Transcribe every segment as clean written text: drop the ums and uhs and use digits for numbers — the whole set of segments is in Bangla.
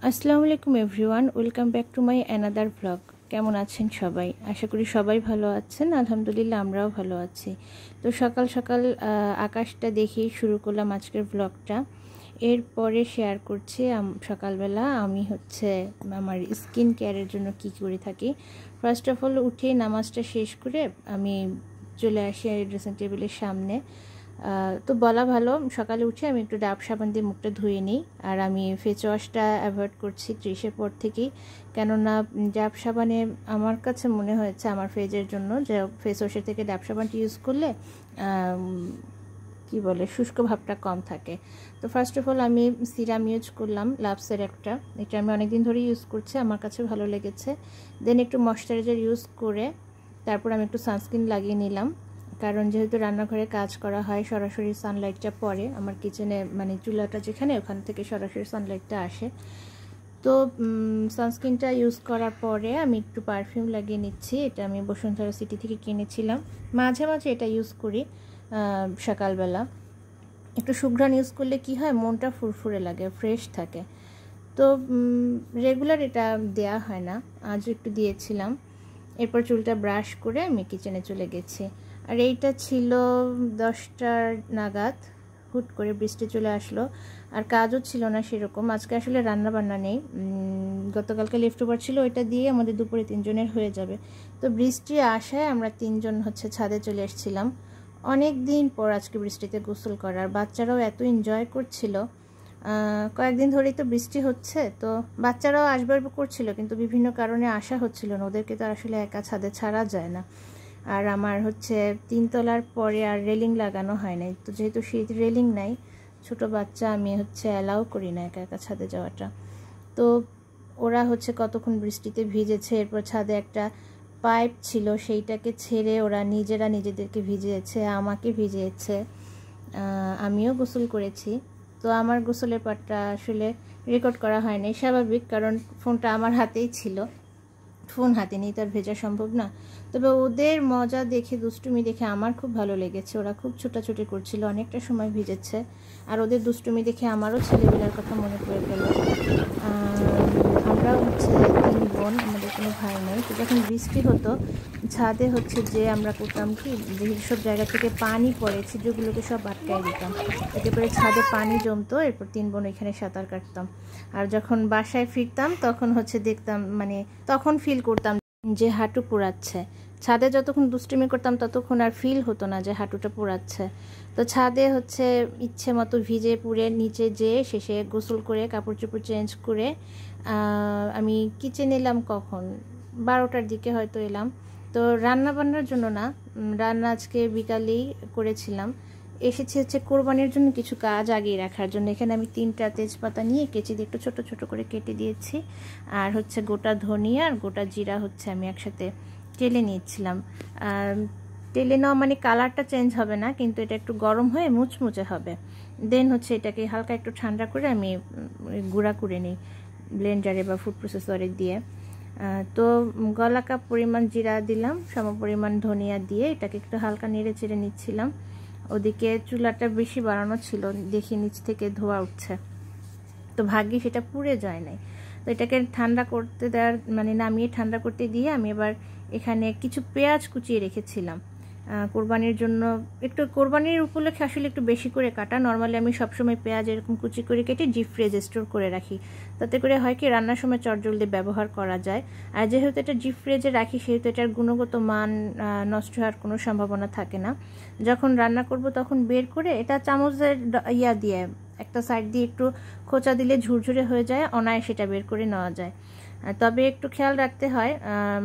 আসসালামু আলাইকুম everyone, welcome back to my another blog. কেমন আছেন সবাই? আশা করি সবাই ভালো আছেন। আলহামদুলিল্লাহ আমরাও ভালো আছি। তো সকাল সকাল আকাশটা দেখেই শুরু করলাম আজকের ব্লগটা। এরপরে শেয়ার করছি সকালবেলা আমি আমার স্কিন কেয়ারের জন্য কি করে থাকি। ফার্স্ট অফ অল উঠে নামাজটা শেষ করে আমি চলে আসি ড্রেসিং টেবিলের সামনে। তো বলা ভালো, সকালে উঠে আমি একটু ডাব সাবান দিয়ে মুখটা ধুয়ে নিই। আর আমি ফেস ওয়াশটা অ্যাভয়েড করছি 30-এর পর থেকেই, কেননা ডাব সাবানে আমার কাছে মনে হয়েছে আমার ফেজের জন্য যে ফেস ওয়াশের থেকে ডাব সাবানটি ইউজ করলে কি বলে শুষ্ক ভাবটা কম থাকে। তো ফার্স্ট অফ অল আমি সিরাম ইউজ করলাম লাভসের একটা, এটা আমি অনেকদিন ধরে ইউজ করছি, আমার কাছে ভালো লেগেছে। দেন একটু ময়শ্চারাইজার ইউজ করে তারপর আমি একটু সানস্ক্রিন লাগিয়ে নিলাম, কারণ যেহেতু রান্নাঘরে কাজ করা হয় সরাসরি সানলাইটটা পড়ে আমার কিচেনে, মানে চুলাটা যেখানে ওখান থেকে সরাসরি সানলাইটটা আসে। তো সানস্ক্রিনটা ইউজ করার পরে আমি একটু পারফিউম লাগিয়ে নিচ্ছি। এটা আমি বসুন্ধরা সিটি থেকে কিনেছিলাম, মাঝে মাঝে এটা ইউজ করি সকালবেলা। একটু সুঘ্রাণ ইউজ করলে কি হয়, মনটা ফুরফুরে লাগে, ফ্রেশ থাকে। তো রেগুলার এটা দেয়া হয় না, আজ একটু দিয়েছিলাম। এরপর চুলটা ব্রাশ করে আমি কিচেনে চলে গেছি। আর এইটা ছিল 10টার নাগাদ, হুট করে বৃষ্টি চলে আসলো। আর কাজও ছিল না সেরকম, আজকে আসলে রান্না বান্না নেই, গতকালকে লেফট ওভার ছিল, ওইটা দিয়ে আমাদের দুপুরে 3 জনের হয়ে যাবে। তো বৃষ্টি আসায় আমরা 3 জন ছাদে চলে এসেছিলাম। অনেক দিন পর আজকে বৃষ্টিতে গোসল করার, বাচ্চারাও এত এনজয় করছিল। কয়েকদিন ধরেই তো বৃষ্টি হচ্ছে, তো বাচ্চারাও আসবে করছিল, কিন্তু বিভিন্ন কারণে আসা হচ্ছিল না, ওদেরকে তো আসলে একা ছাদে ছাড়া যায় না। আর আমার 3 তলার পরে আর রেলিং লাগানো হয় নাই, তো যেহেতু শীত রেলিং নাই, ছোট বাচ্চা আমি অ্যালাউ করি না একা একা ছাদে যাওয়াটা। তো ওরা কতক্ষণ বৃষ্টিতে ভিজেছে। এরপর ছাদে একটা পাইপ ছিল, সেইটাকে ছেড়ে ওরা নিজেদেরকে ভিজিয়েছে, আমাকে ভিজিয়েছে, আমিও গোসল করেছি। তো আমার গোসলের পাটটা আসলে রেকর্ড করা হয়নি, স্বাভাবিক, কারণ ফোনটা আমার হাতেই ছিল, ফোন হাতে নিয়ে তো আর ভেজা সম্ভব না। তবে ওদের মজা দেখে, দুষ্টুমি দেখে আমার খুব ভালো লেগেছে। ওরা খুব ছোটাছুটি করছিল, অনেকটা সময় ভিজেছে। আর ওদের দুষ্টুমি দেখে আমারও ছেলেবেলার কথা মনে পড়ে গেল। আমরাও 3 বোন, আমাদের কোনো ভাই নেই। তো যখন বৃষ্টি হতো ছাদে যে আমরা করতাম কি, যেসব জায়গা থেকে পানি পড়ে ছিদ্রগুলোকে সব আটকায় দিতাম, এতে করে ছাদে পানি জমতো। এরপর 3 বোন এখানে সাঁতার কাটতাম। আর যখন বাসায় ফিরতাম তখন দেখতাম, মানে তখন ফিল করতাম যে হাঁটু পোড়াচ্ছে। ছাদে যতক্ষণ দুষ্টুমি করতাম ততক্ষণ আর ফিল হতো না যে হাঁটুটা পোড়াচ্ছে। তো ছাদে ইচ্ছে মতো ভিজে পুড়ে নিচে যেয়ে শেষে গোসল করে কাপড় চোপড় চেঞ্জ করে আমি কিচেনে এলাম কখন, 12টার দিকে হয়তো এলাম। তো রান্না বান্নার জন্য না, রান্না আজকে বিকালেই করেছিলাম। এসেছি কোরবানির জন্য কিছু কাজ আগিয়ে রাখার জন্য। এখানে আমি 3টা তেজপাতা নিয়ে কেচি দিয়ে একটু ছোট ছোট করে কেটে দিয়েছি। আর গোটা ধনিয়া আর গোটা জিরা আমি একসাথে টেলে নিয়েছিলাম। টেলে নেওয়া মানে কালারটা চেঞ্জ হবে না, কিন্তু এটা একটু গরম হয়ে মুচমুচে হবে। দেন এটাকে হালকা একটু ঠান্ডা করে আমি গুঁড়া করে নিই ব্লেন্ডারে বা ফুড প্রসেসরে দিয়ে। তো গলা কাপ পরিমাণ জিরা দিলাম, সম পরিমাণ ধনিয়া দিয়ে এটাকে একটু হালকা নেড়ে চেড়ে নিচ্ছিলাম। ওদিকে চুলাটা বেশি বাড়ানো ছিল, দেখি নিচ থেকে ধোয়া উঠছে, তো ভাগ্যে সেটা পুড়ে যায় নাই। তো এটাকে ঠান্ডা করতে দেওয়ার, মানে নামিয়ে ঠান্ডা করতে দিয়ে আমি এবার এখানে কিছু পেঁয়াজ কুচিয়ে রেখেছিলাম কোরবানির জন্য। একটু কোরবানির উপলক্ষে আসলে একটু বেশি করে কাটা, নর্মালি আমি সবসময় পেঁয়াজ এরকম কুচি করে কেটে ডিপ ফ্রিজে স্টোর করে রাখি, তাতে করে হয় কি রান্নার সময় চটজলদি ব্যবহার করা যায়। আর যেহেতু এটা ডিপ ফ্রিজে রাখি সেহেতু এটার গুণগত মান নষ্ট হওয়ার কোনো সম্ভাবনা থাকে না। যখন রান্না করব তখন বের করে এটা চামচের দিয়ে একটা সাইড দিয়ে একটু খোঁচা দিলে ঝুরঝুরে হয়ে যায়, অনায়াসে সেটা বের করে নেওয়া যায়। তবে একটু খেয়াল রাখতে হয়,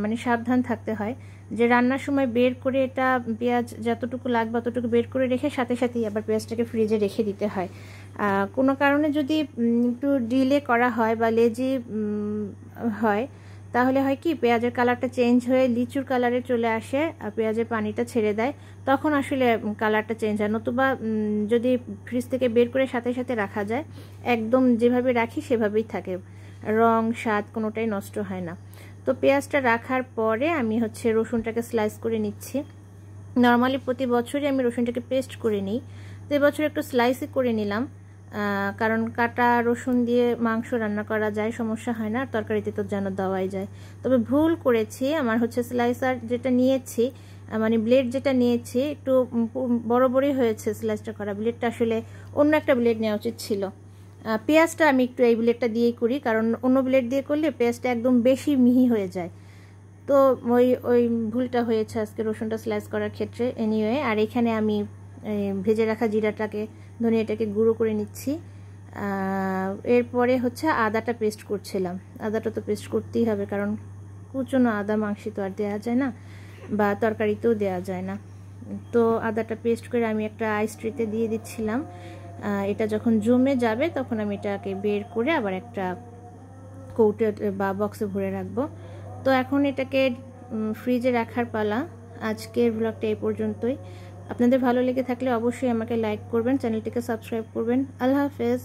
মানে সাবধান থাকতে হয় যে রান্নার সময় বের করে এটা পেঁয়াজ যতটুকু লাগবে ততটুকু বের করে রেখে সাথে সাথেই আবার পেঁয়াজটাকে ফ্রিজে রেখে দিতে হয়। কোনো কারণে যদি একটু ডিলে করা হয় বা লেজি হয়, তাহলে হয় কি পেঁয়াজের কালারটা চেঞ্জ হয়ে লিচুর কালারে চলে আসে, আর পেঁয়াজের পানিটা ছেড়ে দেয়, তখন আসলে কালারটা চেঞ্জ হয়। নতুবা যদি ফ্রিজ থেকে বের করে সাথে সাথে রাখা যায়, একদম যেভাবে রাখি সেভাবেই থাকে, রং স্বাদ কোনোটাই নষ্ট হয় না। তো পেঁয়াজটা রাখার পরে আমি রসুনটাকে স্লাইস করে নিচ্ছি। নর্মালি প্রতি বছরই আমি রসুনটাকে পেস্ট করে নিই, তো এবছর একটু স্লাইসই করে নিলাম। কারণ কাটা রসুন দিয়ে মাংস রান্না করা যায়, সমস্যা হয় না, তরকারিতে তো যেন দেওয়াই যায়। তবে ভুল করেছি, আমার হচ্ছে স্লাইসার যেটা নিয়েছি, মানে ব্লেড যেটা নিয়েছি একটু বড় বড়ই হয়েছে স্লাইসটা করা, ব্লেডটা আসলে অন্য একটা ব্লেড নেওয়া উচিত ছিল। পেঁয়াজটা আমি একটু এই ব্লেডটা দিয়েই করি, কারণ অন্য ব্লেড দিয়ে করলে পেঁয়াজটা একদম বেশি মিহি হয়ে যায়। তো ওই ভুলটা হয়েছে আজকে রসুনটা স্লাইস করার ক্ষেত্রে। এনিওয়ে, আর এখানে আমি ভেজে রাখা জিরাটাকে, ধনিয়াটাকে গুঁড়ো করে নিচ্ছি। এরপরে হচ্ছে আদাটা পেস্ট করছিলাম। আদাটা তো পেস্ট করতেই হবে, কারণ কুচনো আদা মাংসে তো আর দেওয়া যায় না, বা তরকারিতেও দেওয়া যায় না। তো আদাটা পেস্ট করে আমি একটা আইস ট্রেতে দিয়ে দিচ্ছিলাম। এটা যখন জমে যাবে তখন আমি এটাকে বের করে আবার একটা কৌটো বা বক্সে ভরে রাখবো। তো এখন এটাকে ফ্রিজে রাখার পালা। আজকের ব্লগটা এই পর্যন্তই। আপনাদের ভালো লেগে থাকলে অবশ্যই আমাকে লাইক করবেন, চ্যানেলটিকে সাবস্ক্রাইব করবেন। আল্লাহ হাফেজ।